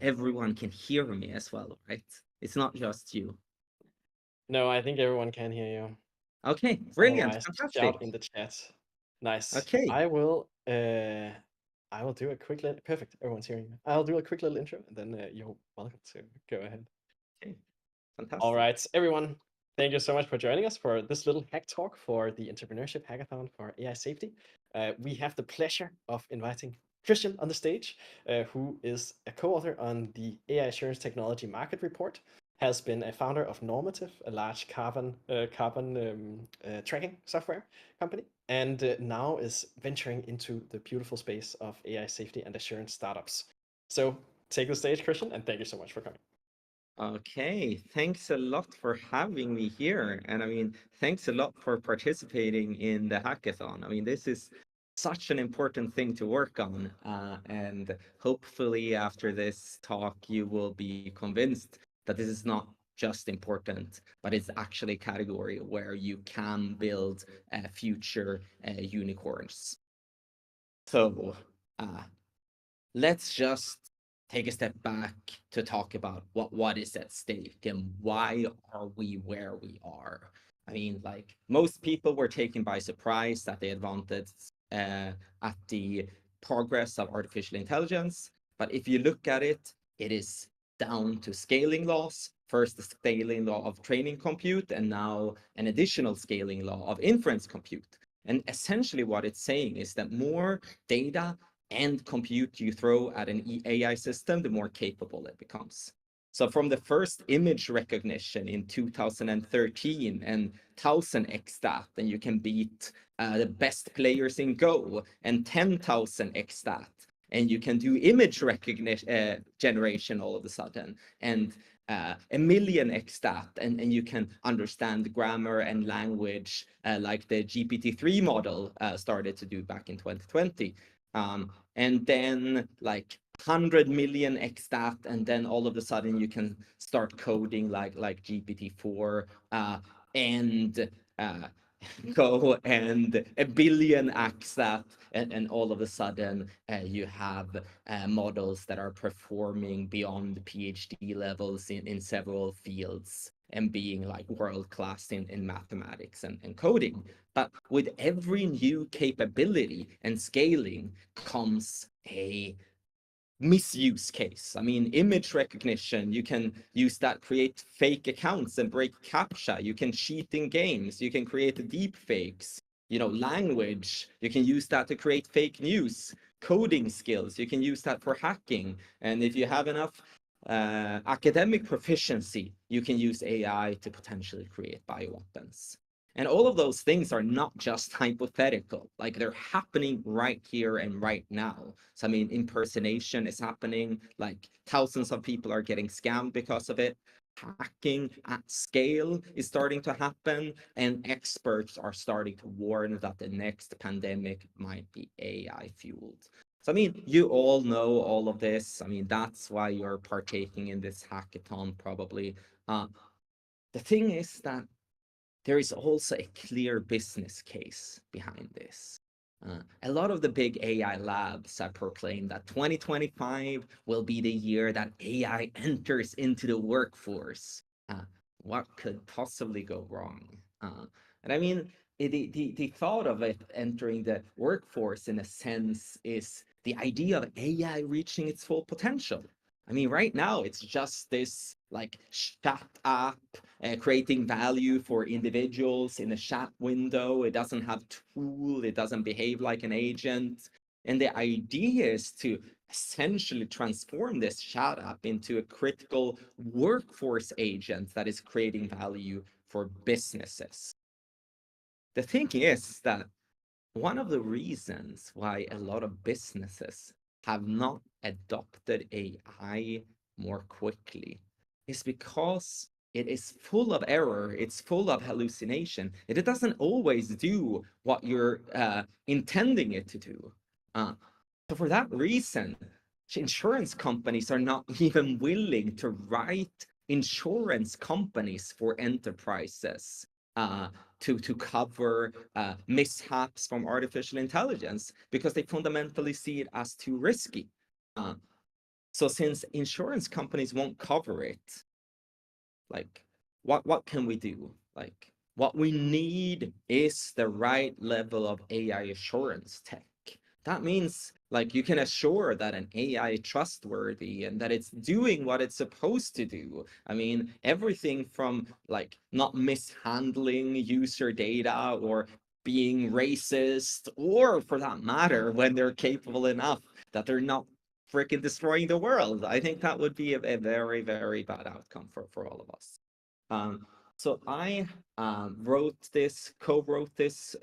everyone can hear me as well, right? It's not just you. No, I think everyone can hear you. Okay, brilliant, Otherwise, fantastic. shout in the chat. Nice. Okay, I will do a quick little perfect. Everyone's hearing me. I'll do a quick little intro, and then you're welcome to go ahead. okay, All fantastic. right, everyone. Thank you so much for joining us for this little hack talk for the Entrepreneurship Hackathon for AI Safety. We have the pleasure of inviting Kristian on the stage, who is a co-author on the AI Assurance Technology Market Report, has been a founder of Normative, a large carbon tracking software company, and now is venturing into the beautiful space of AI safety and assurance startups. So take the stage, Kristian, and thank you so much for coming. Okay, thanks a lot for having me here. And I mean, thanks a lot for participating in the hackathon. I mean, this is such an important thing to work on. And hopefully, after this talk, you will be convinced that this is not just important, but it's actually a category where you can build future unicorns. So, uh, let's just take a step back to talk about what is at stake and why are we where we are. I mean, like most people were taken by surprise at the advantage at the progress of artificial intelligence. But if you look at it, it is down to scaling laws. First, the scaling law of training compute, and now an additional scaling law of inference compute. And essentially what it's saying is that more data and compute you throw at an AI system, the more capable it becomes. So from the first image recognition in 2013 and 1000x that, then you can beat the best players in Go, and 10,000x that, and you can do image recognition generation all of a sudden, and a million x that, and you can understand grammar and language like the GPT-3 model started to do back in 2020. And then like 100 million x that, and then all of a sudden you can start coding like GPT-4 and Go and a billion x that, and all of a sudden you have models that are performing beyond PhD levels in several fields and being like world class in mathematics and coding. But with every new capability and scaling comes a misuse case. I mean, image recognition, you can use that, create fake accounts and break CAPTCHA. You can cheat in games. You can create deep fakes. You know, language, you can use that to create fake news. Coding skills, you can use that for hacking. And if you have enough academic proficiency, you can use AI to potentially create bioweapons. And all of those things are not just hypothetical, like they're happening right here and right now. So, I mean, impersonation is happening, like thousands of people are getting scammed because of it. Hacking at scale is starting to happen, and experts are starting to warn that the next pandemic might be AI fueled. So, I mean, you all know all of this. I mean, that's why you're partaking in this hackathon, probably. The thing is that there is also a clear business case behind this. A lot of the big AI labs have proclaimed that 2025 will be the year that AI enters into the workforce. What could possibly go wrong? And I mean, the thought of it entering the workforce in a sense is the idea of AI reaching its full potential. I mean, right now it's just this like chat app creating value for individuals in a chat window. It doesn't have tool. It doesn't behave like an agent. And the idea is to essentially transform this chat app into a critical workforce agent that is creating value for businesses. The thing is that one of the reasons why a lot of businesses have not adopted AI more quickly is because it is full of error, it's full of hallucination, it doesn't always do what you're intending it to do. So for that reason, insurance companies are not even willing to write insurance companies for enterprises uh, to cover mishaps from artificial intelligence because they fundamentally see it as too risky. Uh, So since insurance companies won't cover it, like what can we do? Like what we need is the right level of AI assurance tech. That means like you can assure that an AI is trustworthy and that it's doing what it's supposed to do. I mean, everything from like not mishandling user data or being racist, or for that matter, when they're capable enough that they're not freaking destroying the world. I think that would be a very, very bad outcome for all of us. Um, so I co-wrote this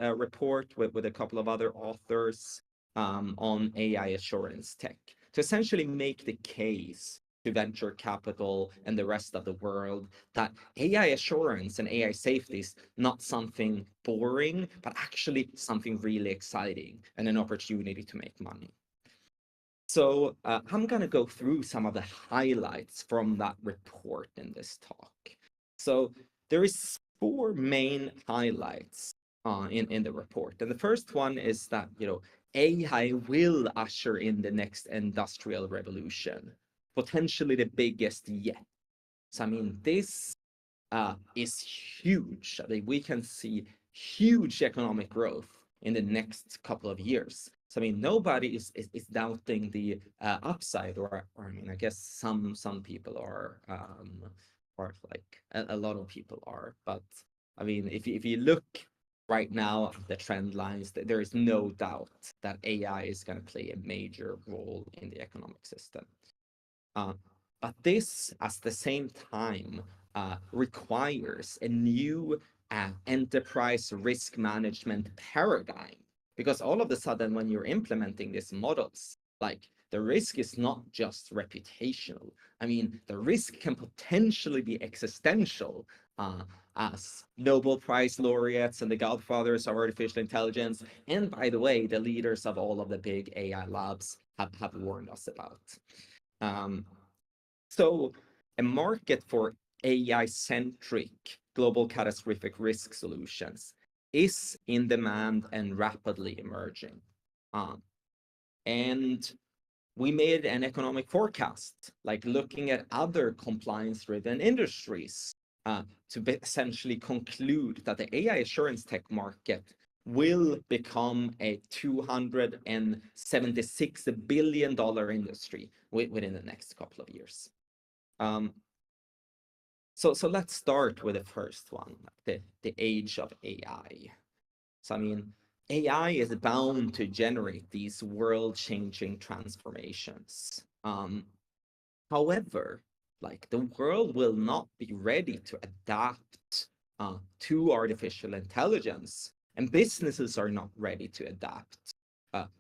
report with a couple of other authors on AI assurance tech to essentially make the case to venture capital and the rest of the world that AI assurance and AI safety is not something boring, but actually something really exciting and an opportunity to make money. So I'm going to go through some of the highlights from that report in this talk. So there is 4 main highlights in the report. And the first one is that, AI will usher in the next industrial revolution, potentially the biggest yet. So, I mean, this is huge. I mean, we can see huge economic growth in the next couple of years. So I mean, nobody is doubting the upside, or I mean, I guess some people are, or like a lot of people are. But I mean, if you look right now at the trend lines, there is no doubt that AI is going to play a major role in the economic system. Uh, but this, at the same time, requires a new enterprise risk management paradigm. Because all of a sudden, when you're implementing these models, like the risk is not just reputational. I mean, the risk can potentially be existential, as Nobel Prize laureates and the godfathers of artificial intelligence, and by the way, the leaders of all of the big AI labs have warned us about. Um, so a market for AI-centric global catastrophic risk solutions is in demand and rapidly emerging. And we made an economic forecast, like looking at other compliance-driven industries, to essentially conclude that the AI assurance tech market will become a $276 billion industry within the next couple of years. So let's start with the first one, the age of AI. So I mean, AI is bound to generate these world-changing transformations. However, like the world will not be ready to adapt to artificial intelligence, and businesses are not ready to adapt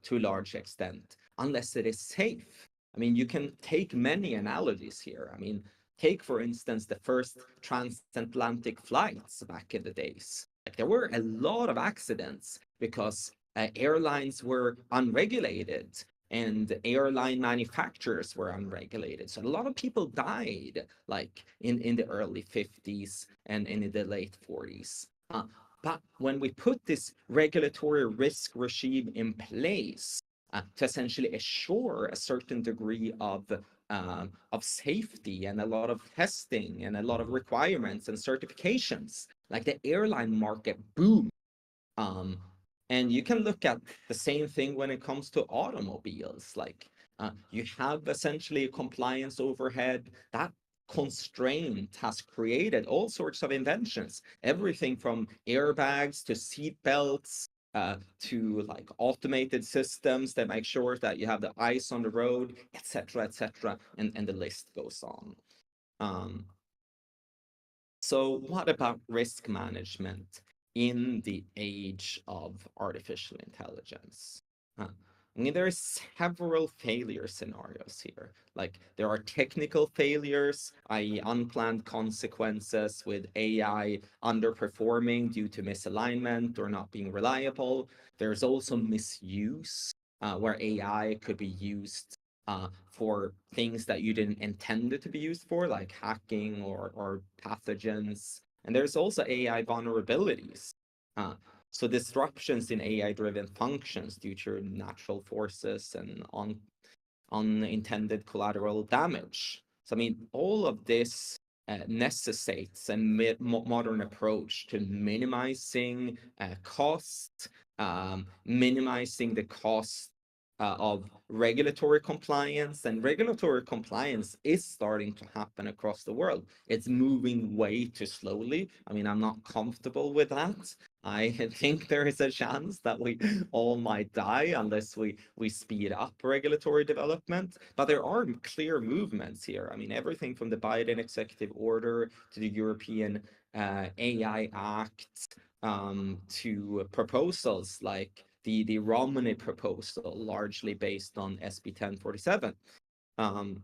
to a large extent unless it is safe. I mean, you can take many analogies here. I mean, take, for instance, the first transatlantic flights back in the days. Like there were a lot of accidents because airlines were unregulated and airline manufacturers were unregulated. So a lot of people died like in the early 50s and in the late 40s. But when we put this regulatory risk regime in place to essentially assure a certain degree of safety and a lot of testing and a lot of requirements and certifications, like the airline market boomed. Um, and you can look at the same thing when it comes to automobiles. Like you have essentially a compliance overhead. That constraint has created all sorts of inventions, everything from airbags to seat belts, to like automated systems that make sure that you have the eyes on the road, etc., and the list goes on. Um, so what about risk management in the age of artificial intelligence? I mean, there are several failure scenarios here. Like there are technical failures, i.e. unplanned consequences with AI underperforming due to misalignment or not being reliable. There's also misuse, where AI could be used for things that you didn't intend it to be used for, like hacking or pathogens. And there's also AI vulnerabilities. So disruptions in AI-driven functions due to natural forces and unintended collateral damage. So I mean, all of this necessitates a modern approach to minimizing cost, minimizing the cost of regulatory compliance, and regulatory compliance is starting to happen across the world. It's moving way too slowly. I mean, I'm not comfortable with that. I think there is a chance that we all might die unless we speed up regulatory development. But there are clear movements here. I mean, everything from the Biden executive order to the European AI Act, to proposals like the Romney proposal, largely based on SB 1047. Um,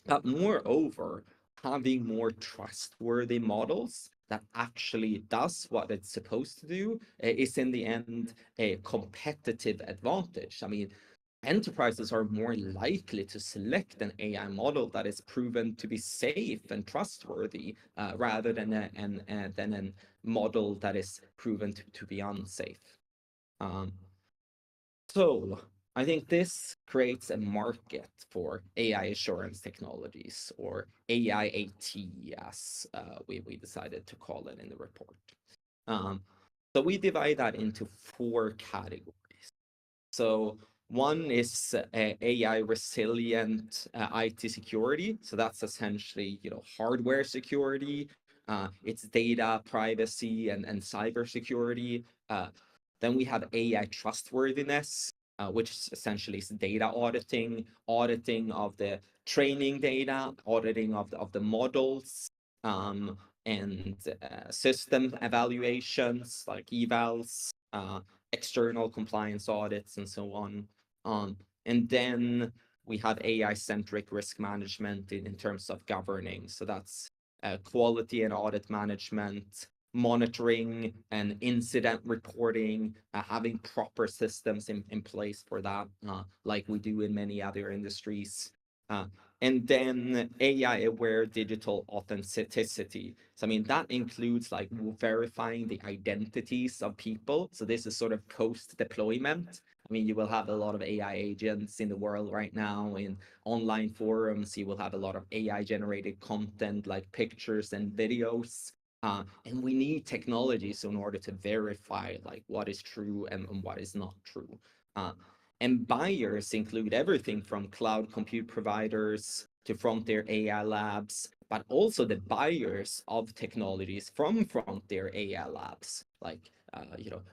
but moreover, having more trustworthy models that actually does what it's supposed to do is in the end a competitive advantage. I mean, enterprises are more likely to select an AI model that is proven to be safe and trustworthy rather than a model that is proven to be unsafe. Um, so I think this creates a market for AI assurance technologies, or AIAT, as we decided to call it in the report. Um, so we divide that into 4 categories. So one is AI resilient IT security. So that's essentially, hardware security, it's data privacy and cyber security. Then we have AI trustworthiness, which essentially is data auditing of the training data, auditing of the models, and system evaluations like evals, external compliance audits, and so on. And then we have AI-centric risk management in terms of governing. So that's quality and audit management, monitoring and incident reporting, having proper systems in place for that, like we do in many other industries. And then AI-aware digital authenticity. So, I mean, that includes like verifying the identities of people. So this is sort of post-deployment. I mean, you will have a lot of AI agents in the world right now. In online forums, you will have a lot of AI-generated content like pictures and videos. And we need technologies in order to verify like what is true and what is not true. And buyers include everything from cloud compute providers to frontier AI labs, but also the buyers of technologies from frontier AI labs, like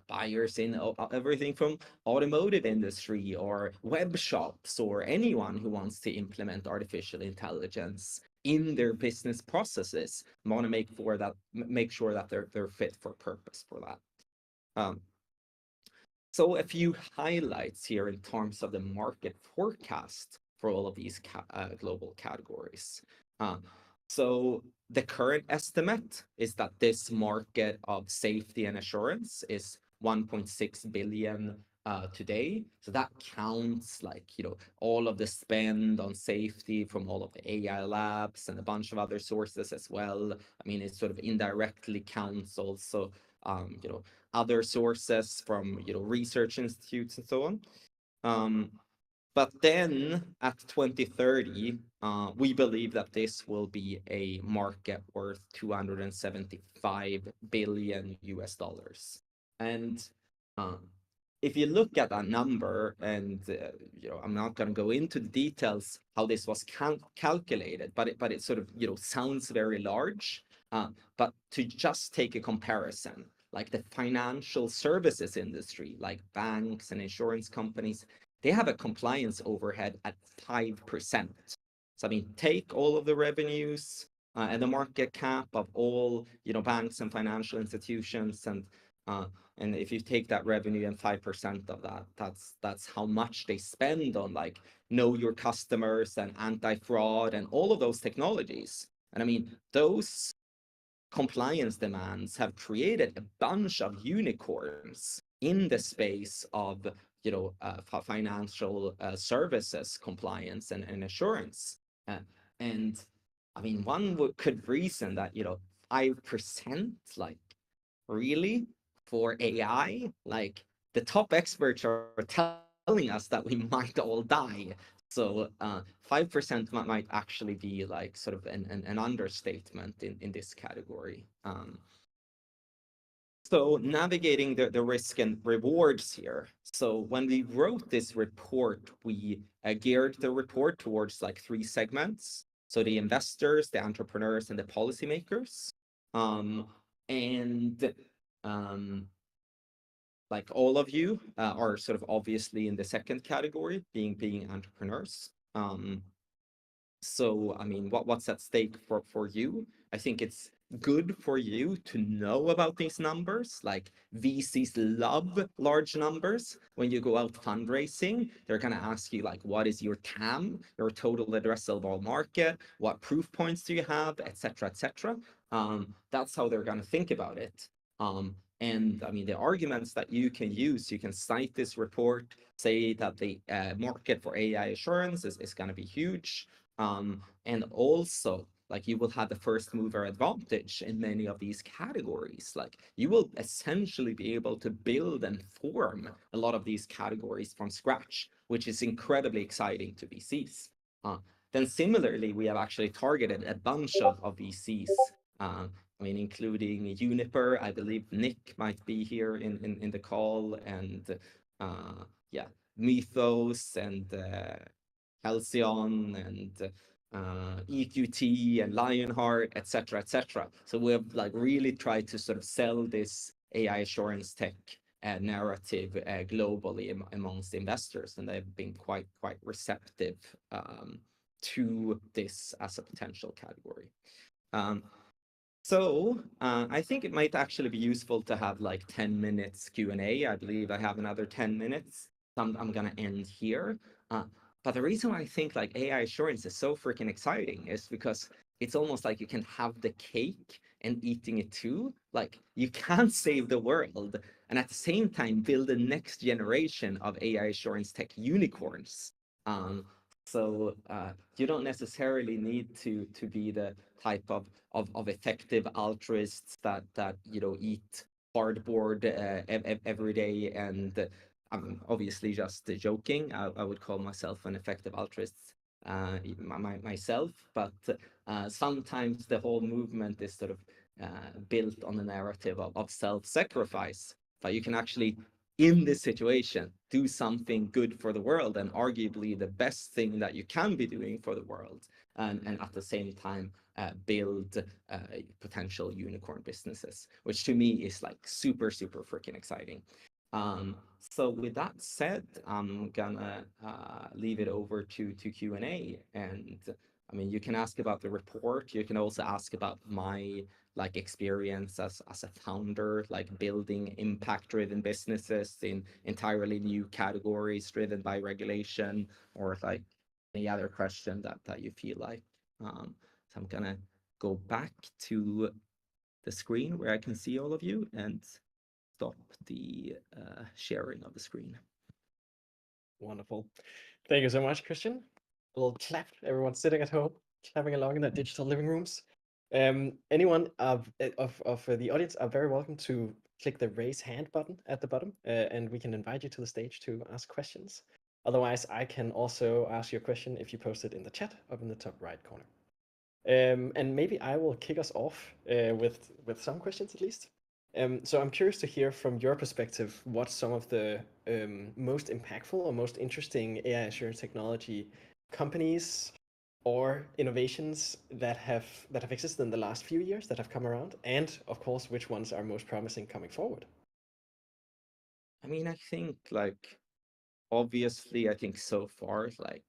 buyers in everything from automotive industry or web shops, or anyone who wants to implement artificial intelligence in their business processes. Want to make sure that they're fit for purpose for that. Um, so a few highlights here in terms of the market forecast for all of these global categories. So the current estimate is that this market of safety and assurance is 1.6 billion today. So that counts like, all of the spend on safety from all of the AI labs and a bunch of other sources as well. I mean, it sort of indirectly counts also, other sources from, research institutes and so on. But then at 2030, we believe that this will be a market worth 275 billion US dollars. And if you look at that number, and I'm not going to go into the details how this was calculated, but it sort of sounds very large. But to just take a comparison, like the financial services industry, like banks and insurance companies, they have a compliance overhead at 5%. So I mean, take all of the revenues and the market cap of all banks and financial institutions, and if you take that revenue and 5% of that, that's how much they spend on like know your customers and anti-fraud and all of those technologies. And I mean, those compliance demands have created a bunch of unicorns in the space of financial services compliance and assurance. And I mean, one could reason that 5%, like, really, for AI, like the top experts are telling us that we might all die. So 5% might actually be like sort of an understatement in this category. So navigating the risk and rewards here. So when we wrote this report, we geared the report towards like three segments. So the investors, the entrepreneurs, and the policymakers. And like all of you are sort of obviously in the second category, being entrepreneurs. So, I mean, what's at stake for you? I think it's good for you to know about these numbers. Like VCs love large numbers. When you go out fundraising, they're going to ask you like, what is your TAM, your total addressable market? What proof points do you have, et cetera, et cetera. That's how they're going to think about it. And I mean, the arguments that you can use, you can cite this report, say that the market for AI assurance is going to be huge. And also, like you will have the first mover advantage in many of these categories. Like you will essentially be able to build and form a lot of these categories from scratch, which is incredibly exciting to VCs. Then similarly, we have actually targeted a bunch of VCs. I mean, including Juniper. I believe Nick might be here in the call, and yeah, Mythos and Halcyon and EQT and Lionheart, etc., etc. So we have like really tried to sort of sell this AI assurance tech narrative globally amongst investors, and they've been quite receptive to this as a potential category. So I think it might actually be useful to have like 10 minutes Q&A. I believe I have another 10 minutes. I'm going to end here. But the reason why I think like AI assurance is so freaking exciting is because it's almost like you can have the cake and eating it too. Like you can save the world and at the same time build the next generation of AI assurance tech unicorns. So you don't necessarily need to be the type of effective altruists that eat cardboard every day. And I'm obviously just joking. I would call myself an effective altruist myself, but sometimes the whole movement is sort of built on the narrative of self-sacrifice. But you can actually, in this situation, do something good for the world, and arguably the best thing that you can be doing for the world, and at the same time build potential unicorn businesses, which to me is like super freaking exciting. So with that said, I'm gonna leave it over to Q&A. And I mean, you can ask about the report. You can also ask about my like experience as a founder, like building impact-driven businesses in entirely new categories driven by regulation, or like any other question that you feel like. So I'm gonna go back to the screen where I can see all of you and stop the sharing of the screen. Wonderful. Thank you so much, Kristian. A little clap. Everyone sitting at home, clapping along in their digital living rooms. Anyone of the audience are very welcome to click the raise hand button at the bottom, and we can invite you to the stage to ask questions. Otherwise, I can also ask you a question if you post it in the chat up in the top right corner. And maybe I will kick us off with some questions at least. So I'm curious to hear from your perspective what some of the most impactful or most interesting AI assurance technology companies or innovations that have existed in the last few years that have come around, and of course, which ones are most promising coming forward. I mean, I think like obviously, I think so far like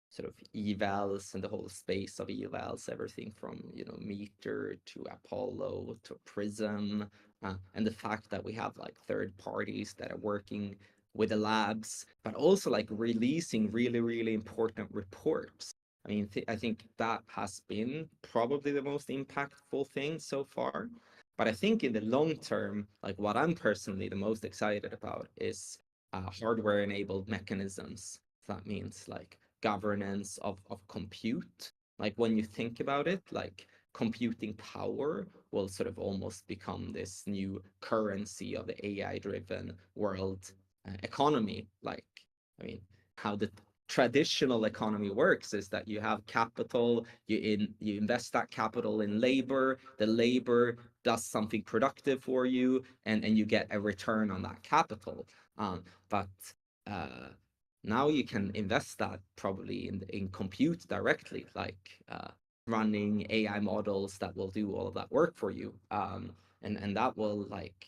sort of evals and the whole space of evals, everything from Meter to Apollo to Prism, and the fact that we have like third parties that are working with the labs, but also like releasing really important reports. I mean, I think that has been probably the most impactful thing so far. But I think in the long term, like what I'm personally the most excited about is hardware-enabled mechanisms. So that means like governance of compute. Like when you think about it, like computing power will sort of almost become this new currency of the AI-driven world economy. Like, I mean, how the traditional economy works is that you have capital, you invest that capital in labor, the labor does something productive for you, and you get a return on that capital. But now you can invest that probably in compute directly, like running AI models that will do all of that work for you. And that will like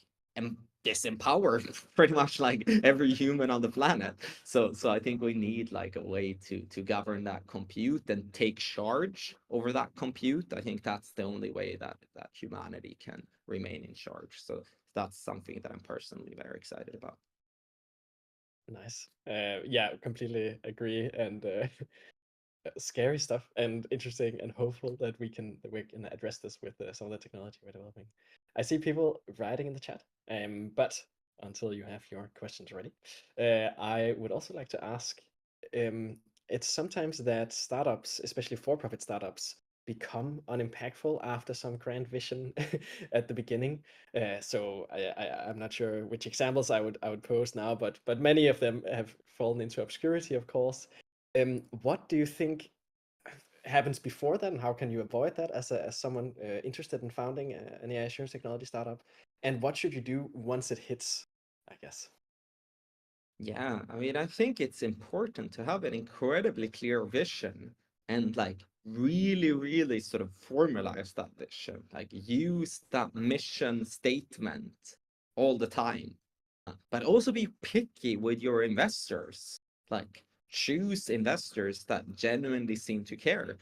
disempower pretty much like every human on the planet. So I think we need like a way to govern that compute and take charge over that compute. I think that's the only way that humanity can remain in charge. So that's something that I'm personally very excited about. Nice. Yeah, completely agree. And scary stuff, and interesting and hopeful that we can address this with some of the technology we're developing. I see people writing in the chat, but until you have your questions ready, I would also like to ask. It's sometimes that startups, especially for-profit startups, become unimpactful after some grand vision at the beginning. I'm not sure which examples I would post now, but many of them have fallen into obscurity, of course. What do you think happens before then? How can you avoid that as someone interested in founding an AI assurance technology startup? And what should you do once it hits, I guess? Yeah, I mean, I think it's important to have an incredibly clear vision and like really, really sort of formalize that vision, like use that mission statement all the time, but also be picky with your investors. Like choose investors that genuinely seem to care,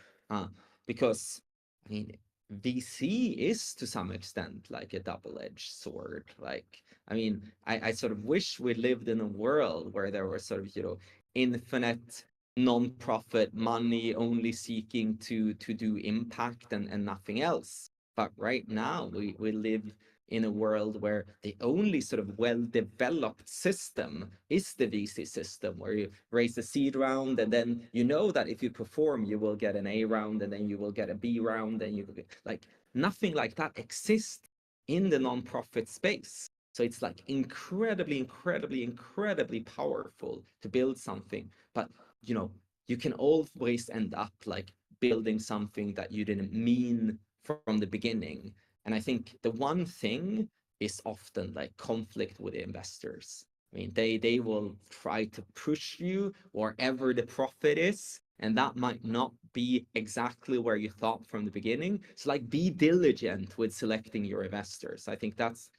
because I mean, VC is to some extent like a double-edged sword. Like, I mean, I sort of wish we lived in a world where there was sort of, infinite non-profit money only seeking to do impact and nothing else. But right now we live in a world where the only sort of well-developed system is the VC system, where you raise a seed round and then you know that if you perform, you will get an A round and then you will get a B round and you like nothing like that exists in the non-profit space. So it's like incredibly, incredibly, incredibly powerful to build something. But you can always end up like building something that you didn't mean from the beginning. And I think the one thing is often like conflict with the investors. I mean, they will try to push you wherever the profit is, and that might not be exactly where you thought from the beginning. So like be diligent with selecting your investors. I think that's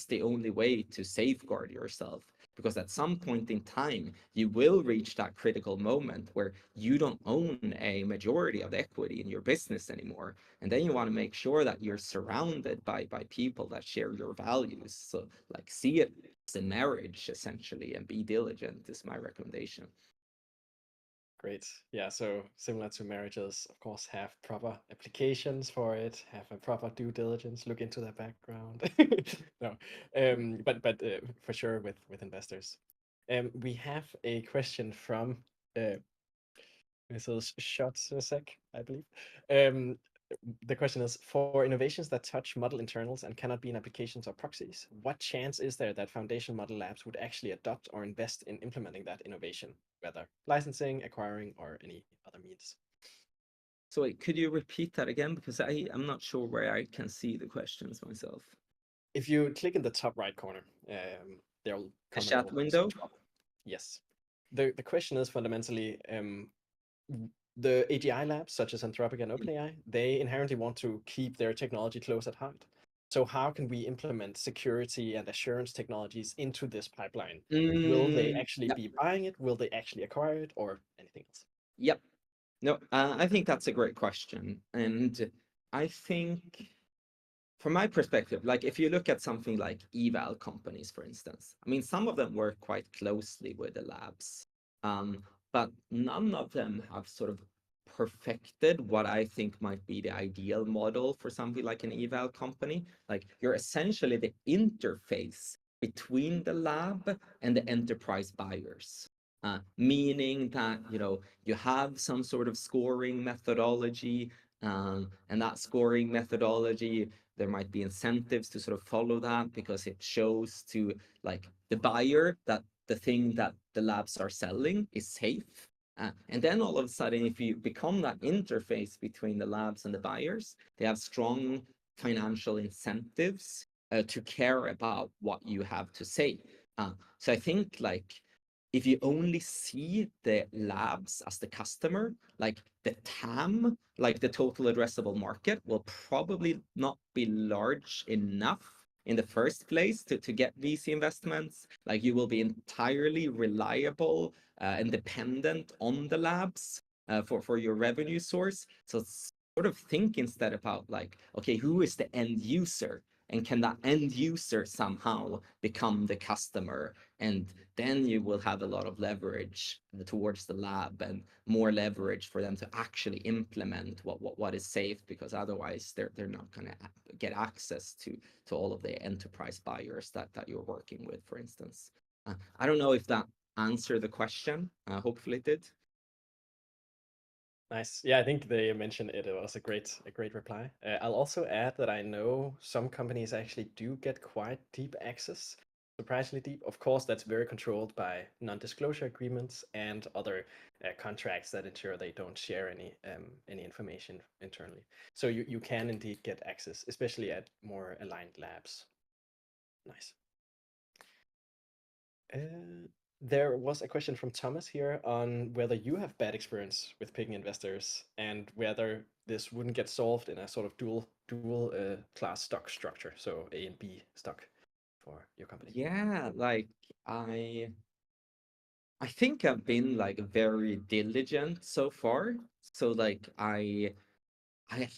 the only way to safeguard yourself, because at some point in time you will reach that critical moment where you don't own a majority of the equity in your business anymore, and then you want to make sure that you're surrounded by people that share your values. So like see it as a marriage essentially, and be diligent is my recommendation. Great. Yeah, so similar to marriages, of course, have proper applications for it, have a proper due diligence, look into their background. No, but for sure with investors. We have a question from Mrs. Shotsek, I believe. Um, the question is, for innovations that touch model internals and cannot be in applications or proxies, what chance is there that foundation model labs would actually adopt or invest in implementing that innovation, whether licensing, acquiring, or any other means? So wait, could you repeat that again? Because I'm not sure where I can see the questions myself. If you click in the top right corner, there'll The come a chat little window? speech bubble. Yes. The question is fundamentally, the AGI labs, such as Anthropic and OpenAI, they inherently want to keep their technology close at heart. So how can we implement security and assurance technologies into this pipeline? Will they actually Yep. be buying it? Will they actually acquire it, or anything else? Yep. No, I think that's a great question. And I think from my perspective, like if you look at something like eval companies, for instance, I mean, some of them work quite closely with the labs, but none of them have sort of perfected what I think might be the ideal model for something like an eval company. Like you're essentially the interface between the lab and the enterprise buyers. Meaning that you have some sort of scoring methodology, and that scoring methodology, there might be incentives to sort of follow that because it shows to like the buyer that the thing that the labs are selling is safe. And then all of a sudden, if you become that interface between the labs and the buyers, they have strong financial incentives to care about what you have to say. So I think like if you only see the labs as the customer, like the TAM, like the total addressable market, will probably not be large enough in the first place to get VC investments. Like you will be entirely reliable and dependent on the labs for your revenue source. So sort of think instead about like, okay, who is the end user? And can that end user somehow become the customer? And then you will have a lot of leverage towards the lab and more leverage for them to actually implement what is safe, because otherwise they're not going to get access to all of the enterprise buyers that you're working with, for instance. I don't know if that answered the question. Hopefully it did. Nice. Yeah, I think they mentioned it. It was a great reply. I'll also add that I know some companies actually do get quite deep access, surprisingly deep. Of course, that's very controlled by non-disclosure agreements and other contracts that ensure they don't share any information internally. So you can indeed get access, especially at more aligned labs. Nice. There was a question from Thomas here on whether you have bad experience with picking investors and whether this wouldn't get solved in a sort of dual class stock structure, so A and B stock for your company. Yeah, like I think I've been like very diligent so far. So like I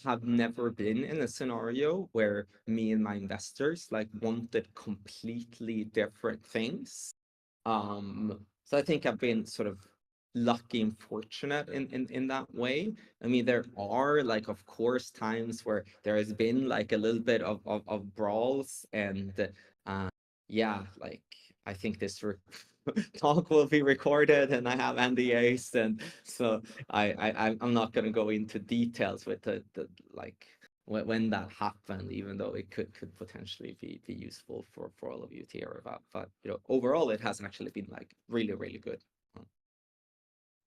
have never been in a scenario where me and my investors like wanted completely different things. So I think I've been sort of lucky and fortunate in that way. I mean, there are like, of course, times where there has been like a little bit of brawls, and uh, yeah, like I think this talk will be recorded, and I have NDAs, and so I'm not going to go into details with the like when that happened, even though it could potentially be useful for all of you to hear about. But overall, it has actually been like really good.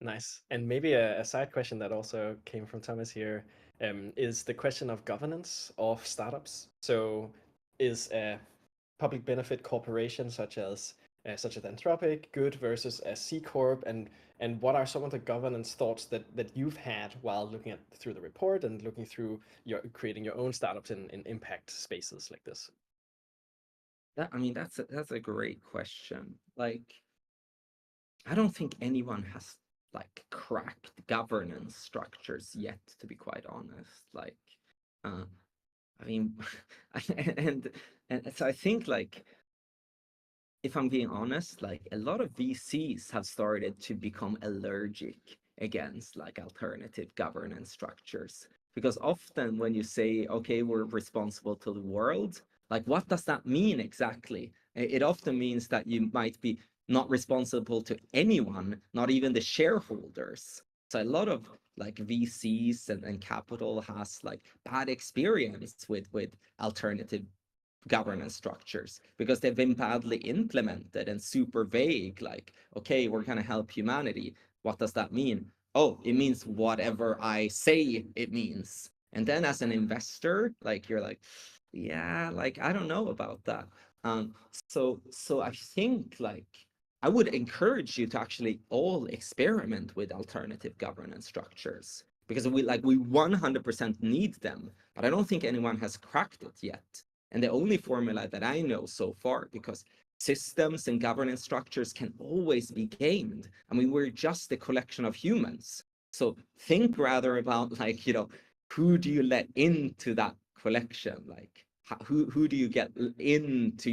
Nice. And maybe a side question that also came from Thomas here is the question of governance of startups. So is a public benefit corporation such as Anthropic good versus a C corp, and what are some of the governance thoughts that you've had while looking at through the report and looking through your creating your own startups in impact spaces like this? I mean, that's a great question. Like, I don't think anyone has like cracked governance structures yet, to be quite honest. Like, uh, I mean, and so I think like if I'm being honest, like a lot of VCs have started to become allergic against like alternative governance structures. Because often when you say, okay, we're responsible to the world, like what does that mean exactly? It often means that you might be not responsible to anyone, not even the shareholders. So a lot of like VCs and capital has like bad experience with alternative governance structures because they've been badly implemented and super vague, like, okay, we're going to help humanity. What does that mean? Oh, it means whatever I say it means. And then as an investor, like you're like, yeah, like I don't know about that. So I think like I would encourage you to actually all experiment with alternative governance structures because we 100% need them, but I don't think anyone has cracked it yet. And the only formula that I know so far, because systems and governance structures can always be gamed. I mean, we're just a collection of humans. So think rather about like, who do you let into that collection? Like, who do you get into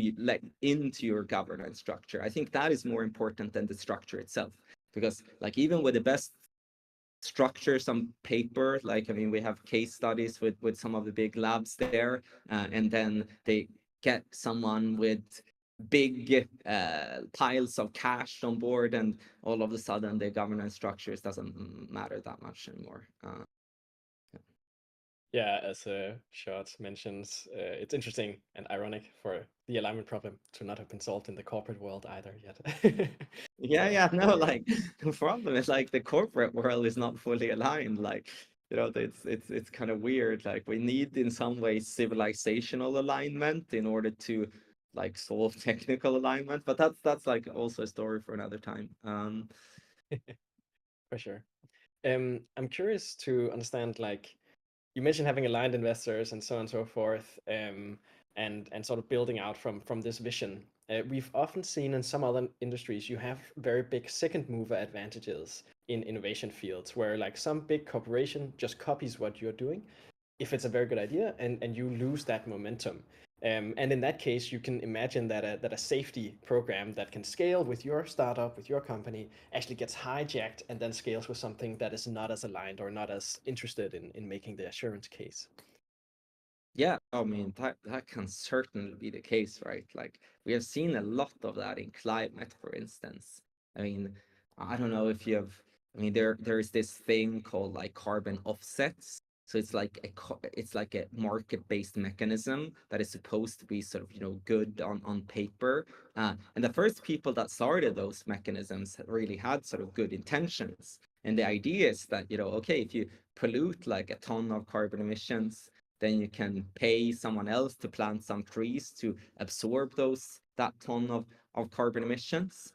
your governance structure? I think that is more important than the structure itself. Because like even with the best structures on paper, like I mean we have case studies with some of the big labs there, and then they get someone with big piles of cash on board, and all of a sudden the governance structures doesn't matter that much anymore. Yeah, as Short mentions, it's interesting and ironic for the alignment problem to not have been solved in the corporate world either yet. Yeah, So yeah, no, very like the problem is like the corporate world is not fully aligned. Like, it's kind of weird. Like we need in some ways civilizational alignment in order to like solve technical alignment, but that's like also a story for another time. for sure. I'm curious to understand, like, you mentioned having aligned investors and so on and so forth, and sort of building out from this vision. We've often seen in some other industries you have very big second mover advantages in innovation fields, where like some big corporation just copies what you're doing, if it's a very good idea, and you lose that momentum. And in that case, you can imagine that a safety program that can scale with your startup, with your company, actually gets hijacked and then scales with something that is not as aligned or not as interested in making the assurance case. Yeah, I mean that can certainly be the case, right? Like we have seen a lot of that in climate, for instance. I mean, I don't know if you have. I mean, there's this thing called like carbon offsets. So it's like a market-based mechanism that is supposed to be sort of good on paper. And the first people that started those mechanisms really had sort of good intentions. And the idea is that okay, if you pollute like a ton of carbon emissions, then you can pay someone else to plant some trees to absorb that ton of carbon emissions.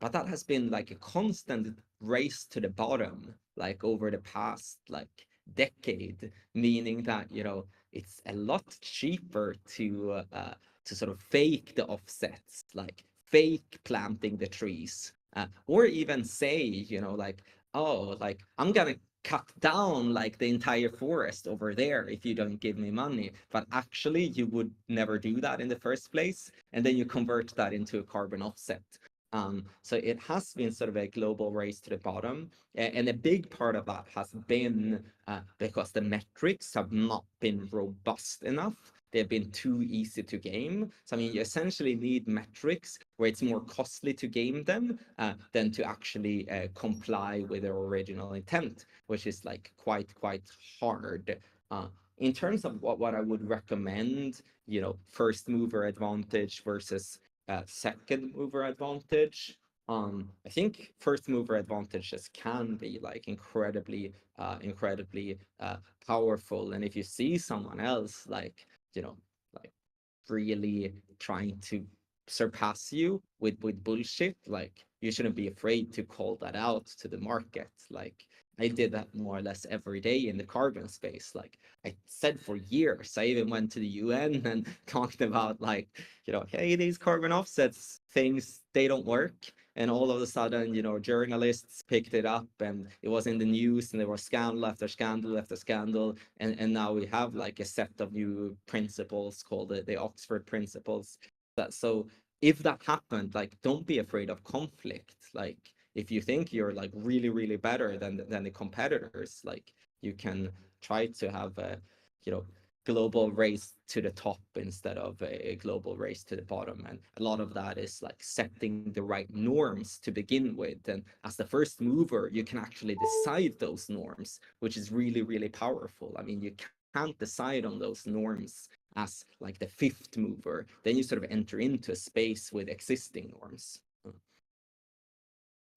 But that has been like a constant race to the bottom, like over the past like decade, meaning that it's a lot cheaper to sort of fake the offsets, like fake planting the trees, or even say like, oh, like I'm gonna cut down like the entire forest over there if you don't give me money. But actually, you would never do that in the first place. And then you convert that into a carbon offset. So it has been sort of a global race to the bottom. And a big part of that has been because the metrics have not been robust enough. They've been too easy to game. So, I mean, you essentially need metrics where it's more costly to game them than to actually comply with their original intent, which is like quite hard. Uh, in terms of what I would recommend, first mover advantage versus second mover advantage. I think first mover advantages can be like incredibly powerful. And if you see someone else like really trying to surpass you with bullshit, like you shouldn't be afraid to call that out to the market. Like I did that more or less every day in the carbon space. Like I said for years, I even went to the UN and talked about like, hey, these carbon offsets things, they don't work. And all of a sudden, journalists picked it up and it was in the news and there was scandal after scandal after scandal. And now we have like a set of new principles called the Oxford Principles. So if that happened, like don't be afraid of conflict. Like if you think you're like really better than the competitors, like you can try to have a you know global race to the top instead of a global race to the bottom. And a lot of that is like setting the right norms to begin with. And as the first mover, you can actually decide those norms, which is really powerful. I mean, you can't decide on those norms as like the fifth mover. Then you sort of enter into a space with existing norms.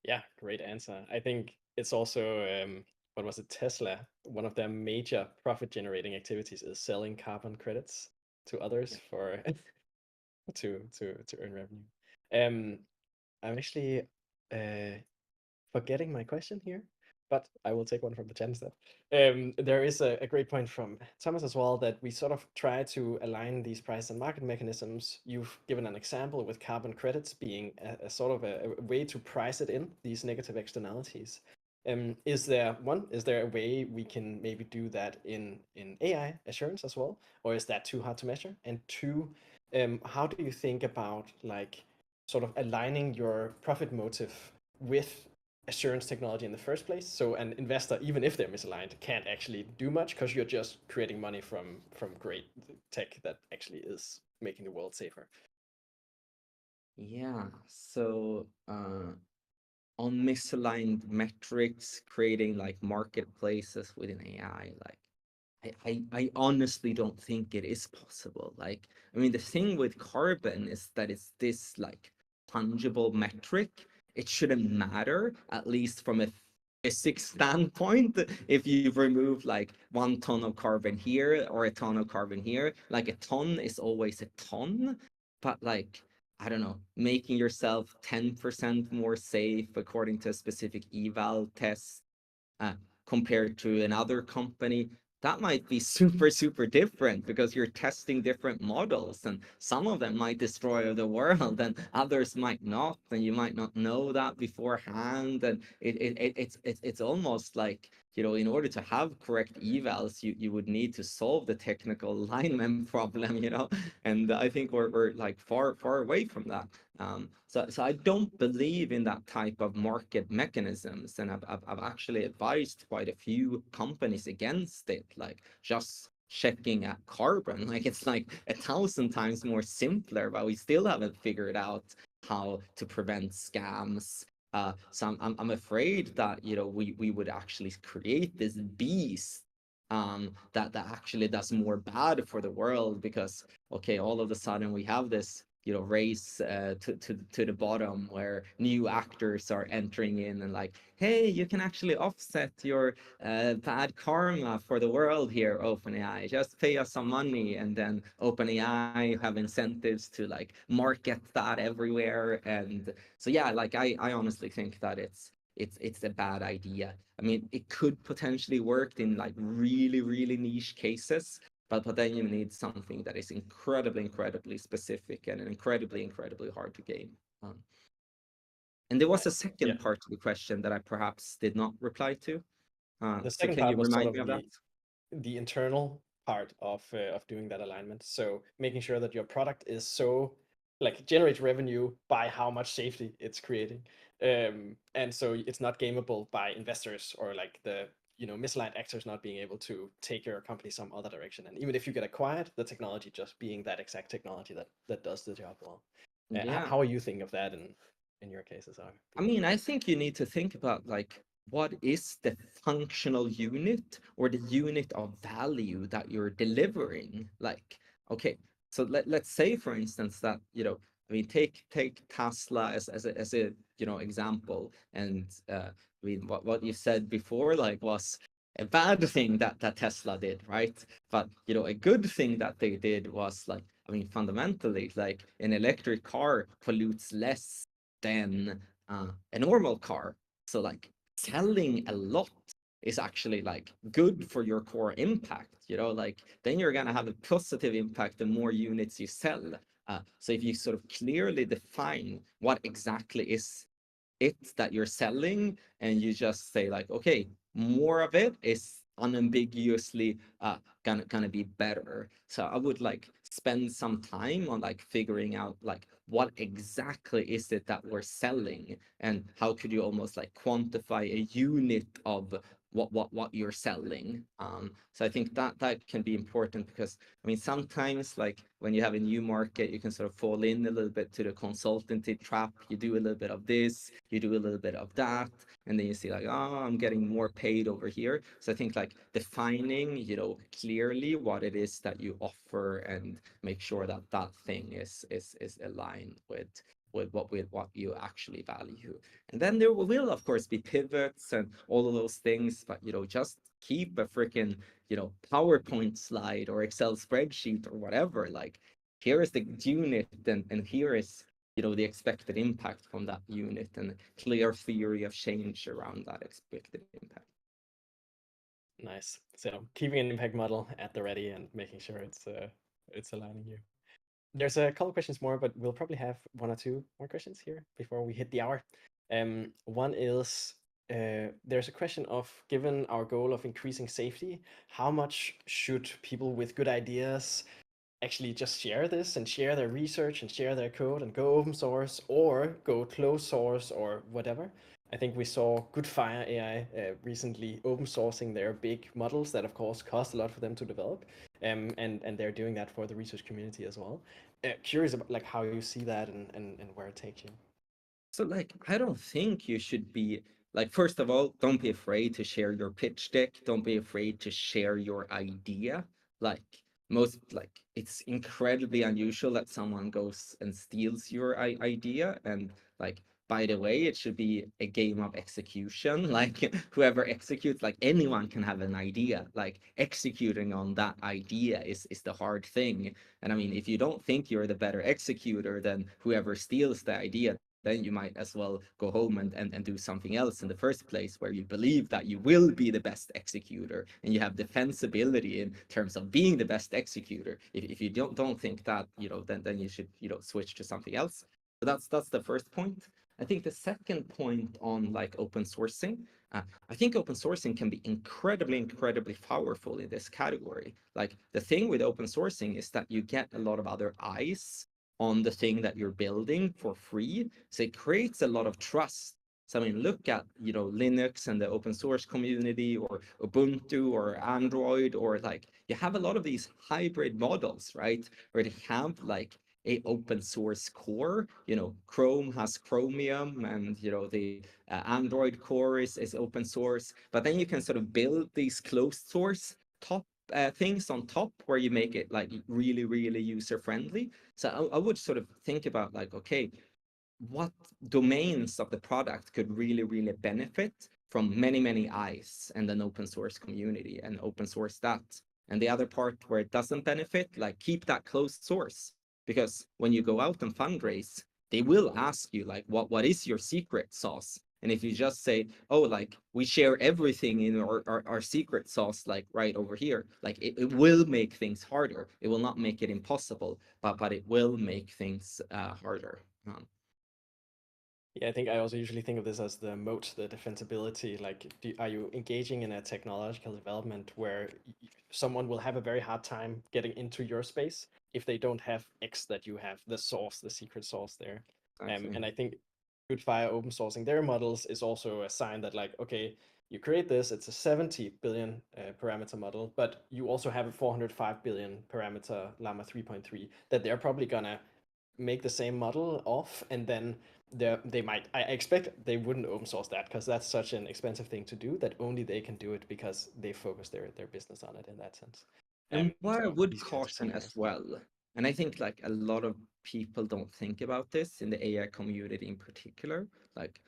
Yeah, great answer. I think it's also what was it, Tesla? One of their major profit generating activities is selling carbon credits to others Yeah. for to earn revenue. Um, I'm actually uh, forgetting my question here, but I will take one from the chat instead. There is a great point from Thomas as well, that we sort of try to align these price and market mechanisms. You've given an example with carbon credits being a sort of a way to price it in, these negative externalities. Is there a way we can maybe do that in AI assurance as well, or is that too hard to measure? And two, how do you think about like sort of aligning your profit motive with assurance technology in the first place? So an investor, even if they're misaligned, can't actually do much because you're just creating money from great tech that actually is making the world safer. Yeah. So on misaligned metrics, creating like marketplaces within AI, like I honestly don't think it is possible. Like, I mean, the thing with carbon is that it's this like tangible metric. It shouldn't matter, at least from a physics standpoint, if you remove like 1 ton of carbon here or a ton of carbon here. Like a ton is always a ton, but like, I don't know, making yourself 10% more safe according to a specific eval test uh, compared to another company, that might be super, super different because you're testing different models and some of them might destroy the world and others might not. And you might not know that beforehand. And it's almost like, you know, in order to have correct evals, you would need to solve the technical alignment problem, you know, and I think we're like far away from that. So I don't believe in that type of market mechanisms, and I've actually advised quite a few companies against it, like just checking at carbon. Like it's like 1,000 times more simpler, but we still haven't figured out how to prevent scams. So I'm afraid that you know we would actually create this beast that actually does more bad for the world because okay, all of a sudden we have this you know race to the bottom where new actors are entering in and like hey you can actually offset your bad karma for the world here OpenAI, just pay us some money, and then OpenAI have incentives to like market that everywhere. And so yeah, like I honestly think that it's a bad idea. I mean, it could potentially work in like really niche cases, but then you need something that is incredibly specific and incredibly hard to gain. Um, and there was a Nice. Yeah. second part to the question that I perhaps did not reply to. The So second can you part was sort remind me of of that? the internal part of doing that alignment. So making sure that your product is so like generates revenue by how much safety it's creating, and so it's not gameable by investors or like the misaligned actors not being able to take your company some other direction. And even if you get acquired, the technology just being that exact technology that does the job well. Yeah. How are you thinking of that in your cases? I mean, I think you need to think about like what is the functional unit or the unit of value that you're delivering? Like, okay, so let's say for instance that, you know, I mean take Tesla as a you know example. And I mean what you said before like was a bad thing that Tesla did, right? But you know, a good thing that they did was like, I mean, fundamentally, like an electric car pollutes less than a normal car. So like selling a lot is actually like good for your core impact, you know, like then you're going to have a positive impact the more units you sell. So if you sort of clearly define what exactly is it that you're selling and you just say like okay, more of it is unambiguously gonna be better. So I would like spend some time on like figuring out like what exactly is it that we're selling and how could you almost like quantify a unit of what you're selling. So I think that can be important because I mean sometimes like when you have a new market you can sort of fall in a little bit to the consultancy trap. You do a little bit of this, you do a little bit of that, and then you see like oh I'm getting more paid over here. So I think like defining you know clearly what it is that you offer and make sure that that thing is aligned with what you actually value. And then there will of course be pivots and all of those things, but you know just keep a freaking you know PowerPoint slide or Excel spreadsheet or whatever. Like here is the unit and here is you know the expected impact from that unit and clear theory of change around that expected impact. Nice. So keeping an impact model at the ready and making sure it's aligning you. There's a couple questions more, but we'll probably have one or two more questions here before we hit the hour. One is there's a question of given our goal of increasing safety, how much should people with good ideas actually just share this and share their research and share their code and go open source or go closed source or whatever? I think we saw Goodfire AI recently open sourcing their big models that of course cost a lot for them to develop, and they're doing that for the research community as well. Curious about like how you see that and where it takes you. So like I don't think you should be like, first of all, don't be afraid to share your pitch deck. Don't be afraid to share your idea. Like, it's incredibly unusual that someone goes and steals your idea. And like, by the way, it should be a game of execution. Like, whoever executes, like, anyone can have an idea. Like, executing on that idea is the hard thing. And I mean, if you don't think you're the better executor than whoever steals the idea, then you might as well go home and do something else in the first place, where you believe that you will be the best executor and you have defensibility in terms of being the best executor. If you don't think that, then you should, switch to something else. So that's the first point. I think the second point on like open sourcing, I think open sourcing can be incredibly powerful in this category. Like, the thing with open sourcing is that you get a lot of other eyes on the thing that you're building for free. So it creates a lot of trust. So I mean, look at, Linux and the open source community, or Ubuntu or Android, or like, you have a lot of these hybrid models, right? Where they have like a open source core. Chrome has Chromium, and the Android core is open source. But then you can sort of build these closed source top things on top, where you make it like really user friendly. So I would sort of think about like, okay, what domains of the product could really benefit from many eyes and an open source community, and open source that. And the other part where it doesn't benefit, like, keep that closed source. Because when you go out and fundraise, they will ask you like, what is your secret sauce? And if you just say, oh, like, we share everything in our secret sauce, like right over here, like, it will make things harder. It will not make it impossible, but it will make things harder. Yeah, I think I also usually think of this as the moat, the defensibility. Like, are you engaging in a technological development where someone will have a very hard time getting into your space if they don't have X that you have, the source, the secret source there. Exactly. And I think Goodfire open sourcing their models is also a sign that, like, okay, you create this, it's a 70 billion parameter model, but you also have a 405 billion parameter Llama 3.3 that they're probably gonna make the same model off, and then they might, I expect they wouldn't open source that, because that's such an expensive thing to do that only they can do it because they focus their business on it in that sense. And what I So would these kinds of caution as scenarios. well, and I think like a lot of people don't think about this in the AI community in particular, like,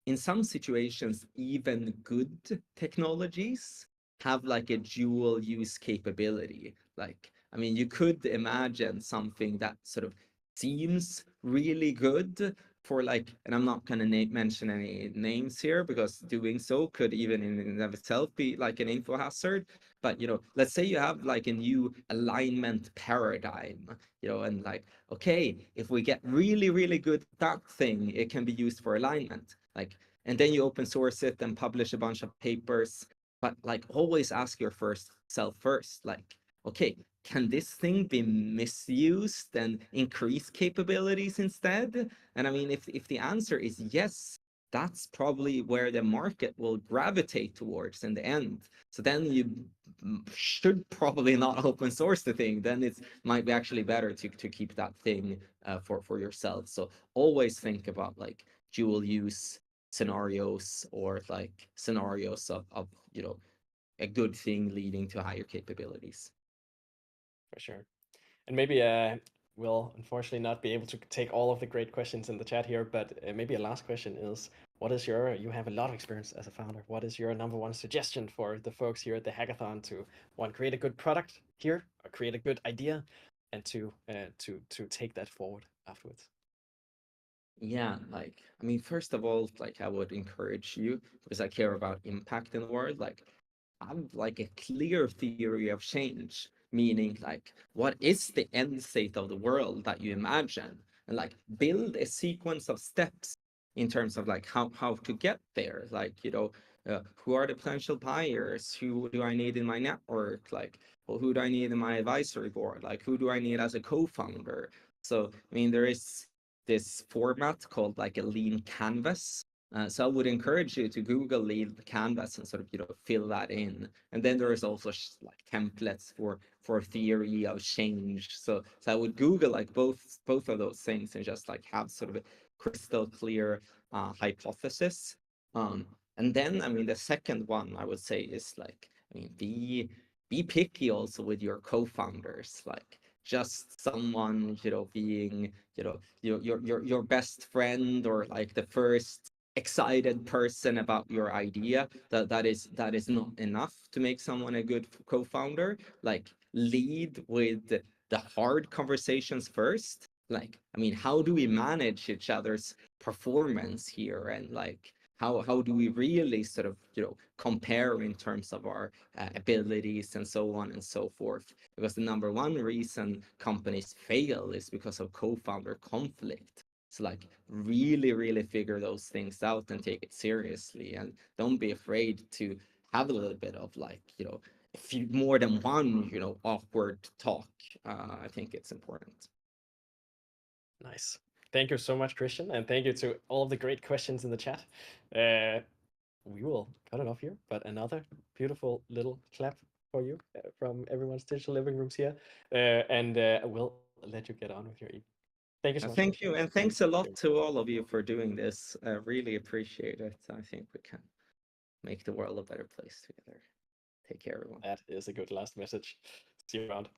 in some situations, even good technologies have like a dual use capability. Like, I mean, you could imagine something that sort of seems really good for like, and I'm not going to mention any names here, because doing so could even in and of itself be like an info hazard. But let's say you have like a new alignment paradigm, and like, okay, if we get really good at that thing, it can be used for alignment. Like, and then you open source it and publish a bunch of papers. But like, always ask your first self first, like, okay, can this thing be misused and increase capabilities instead? And I mean, if the answer is yes, that's probably where the market will gravitate towards in the end. So then you should probably not open source the thing. Then it might be actually better to keep that thing for yourself. So always think about like dual use scenarios, or like scenarios of a good thing leading to higher capabilities. For sure. And maybe we'll unfortunately not be able to take all of the great questions in the chat here, but maybe a last question is, what is you have a lot of experience as a founder, what is your number one suggestion for the folks here at the hackathon to, one, create a good product here, or create a good idea, and to take that forward afterwards? Yeah, like, I mean, first of all, like, I would encourage you, because I care about impact in the world, like, have like a clear theory of change, meaning like, what is the end state of the world that you imagine? And like, build a sequence of steps in terms of like how to get there. Like, who are the potential buyers? Who do I need in my network? Like, well, who do I need in my advisory board? Like, who do I need as a co-founder? So, I mean, there is this format called like a lean canvas. So I would encourage you to Google lean canvas and sort of fill that in. And then there is also like templates for theory of change. So I would Google like both of those things and just like have sort of a crystal clear hypothesis. And then, I mean, the second one I would say is like, I mean, be picky also with your co-founders. Like, just someone, being, your best friend, or like the first excited person about your idea, that is not enough to make someone a good co-founder. Like, lead with the hard conversations first. Like, I mean, how do we manage each other's performance here, and like, how do we really sort of compare in terms of our abilities, and so on and so forth? Because the number one reason companies fail is because of co-founder conflict. So like, really figure those things out and take it seriously, and don't be afraid to have a little bit of like, if you more than one awkward talk. I think it's important. Nice. Thank you so much, Kristian, and thank you to all of the great questions in the chat. Uh, we will cut it off here, but another beautiful little clap for you from everyone's digital living rooms here, and we'll let you get on with your evening. Thank you so much, Thank Kristian. you, and And thanks a lot to all of you for doing this. I really appreciate it. I think we can make the world a better place together. Take care, everyone. that is a good last message. See you around.